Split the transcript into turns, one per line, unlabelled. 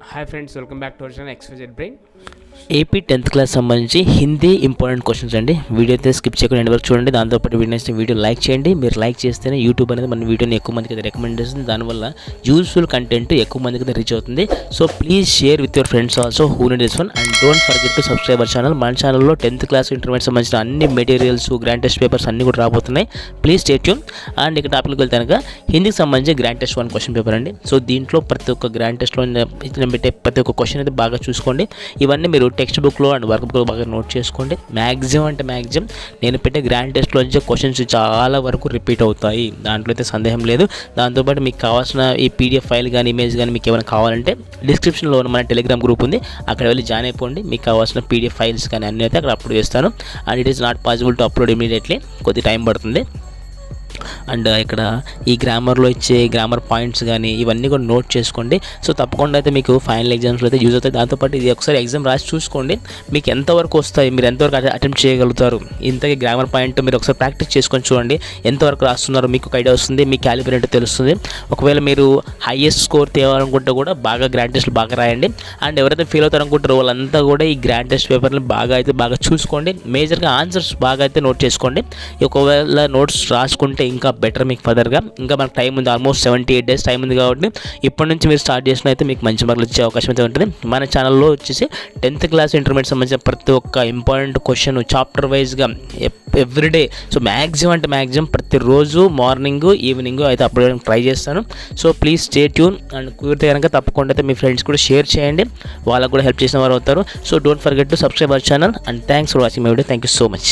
Hi friends, welcome back to our channel XYZ brain.
AP 10th class సంబంధించి Hindi important questions అండి. Video అయితే skip చేయకుండా end వరకు చూడండి. దాంతోపాటు వీడియో లైక్ చేయండి. మీరు లైక్ చేస్తేనే యూట్యూబ్ అనేది మన వీడియోని ఎక్కువ మందికి అయితే రికమెండ్ చేస్తుంది. దానివల్ల యూస్ఫుల్ కంటెంట్ ఎక్కువ మందికి అయితే రీచ్ అవుతుంది. So please share with your friends also who need this one and don't forget to subscribe our channel. మన ఛానల్లో 10th క్లాస్ ఇంటర్మీడియట్ సంబంధించిన అన్ని మెటీరియల్స్, గ్రాండ్ టెస్ట్ పేపర్స్ అన్ని కూడా రాబోతున్నాయి. Please stay tune. అండ్ ఇక టాపిక్కి వెళ్తే కనుక హిందీకి సంబంధించి గ్రాండ్ టెస్ట్ 1 క్వశ్చన్ పేపర్ అండి. సో దీంట్లో ప్రతి ఒక్క గ్రాండ్ టెస్ట్లో పెట్టే ప్రతి ఒక్క క్వశ్చన్ అయితే బాగా చూసుకోండి. ఇవన్నీ మీరు టెక్స్ట్ బుక్లో అండ్ వర్క్ బుక్లో బాగా నోట్ చేసుకోండి. మ్యాక్సిమం నేను పెట్టే గ్రాండ్ టెస్ట్లో నుంచి క్వశ్చన్స్ చాలా వరకు రిపీట్ అవుతాయి, దాంట్లో అయితే సందేహం లేదు. దాంతోపాటు మీకు కావాల్సిన ఈ PDF ఫైల్ కానీ ఇమేజ్ కానీ మీకు ఏమైనా కావాలంటే డిస్క్రిప్షన్లో మన టెలిగ్రామ్ గ్రూప్ ఉంది, అక్కడ వెళ్ళి జాయిన్ అయిపోండి. మీకు కావాల్సిన PDF ఫైల్స్ కానీ అన్నీ అయితే అక్కడ అప్లోడ్ చేస్తాను. And it is not possible to upload immediately, కొద్ది టైం పడుతుంది. అండ్ ఇక్కడ ఈ గ్రామర్లో ఇచ్చే గ్రామర్ పాయింట్స్ కానీ ఇవన్నీ కూడా నోట్ చేసుకోండి. సో తప్పకుండా అయితే మీకు ఫైనల్ ఎగ్జామ్స్లో అయితే యూజ్ అవుతాయి. దాంతోపాటు ఇది ఒకసారి ఎగ్జామ్ రాసి చూసుకోండి, మీకు ఎంతవరకు వస్తాయి, మీరు ఎంతవరకు అటెంప్ట్ చేయగలుగుతారు. ఇంతకీ గ్రామర్ పాయింట్ మీరు ఒకసారి ప్రాక్టీస్ చేసుకొని చూడండి, ఎంతవరకు రాస్తున్నారు మీకు ఒక ఐడియా వస్తుంది, మీ క్యాలిబర్ ఏంటో తెలుస్తుంది. ఒకవేళ మీరు హైయెస్ట్ స్కోర్ తేవాలనుకుంటే కూడా బాగా గ్రాండ్ టెస్ట్లు బాగా రాయండి. అండ్ ఎవరైతే ఫెయిల్ అవుతారనుకుంటారో వాళ్ళంతా కూడా ఈ గ్రాండ్ టెస్ట్ పేపర్ని బాగా చూసుకోండి. మేజర్గా ఆన్సర్స్ బాగా అయితే నోట్ చేసుకోండి. ఒకవేళ నోట్స్ రాసుకుంటే ఇంకా బెటర్ మీకు ఫర్దర్గా. ఇంకా మనకు టైం ఉంది, ఆల్మోస్ట్ 78 days టైం ఉంది. కాబట్టి ఇప్పటి నుంచి మీరు స్టార్ట్ చేసిన అయితే మీకు మంచి మార్కులు వచ్చే అవకాశం అయితే ఉంటుంది. మన ఛానల్లో వచ్చేసి 10th క్లాస్ ఇంటర్మీడియట్ సంబంధించిన ప్రతి ఒక్క ఇంపార్టెంట్ క్వశ్చన్ చాప్టర్ వైజ్గా ఎవ్రీడే, సో మ్యాక్సిమం ప్రతిరోజు మార్నింగ్ ఈవినింగ్ అయితే అప్లోడ్ చేయడానికి ట్రై చేస్తాను. So please stay tune. And కుదిరితే కనుక తప్పకుండా అయితే మీ ఫ్రెండ్స్ కూడా షేర్ చేయండి, వాళ్ళకు కూడా హెల్ప్ చేసిన వారు అవుతారు. So don't forget to subscribe our channel. And thanks for watching my video. Thank you so much.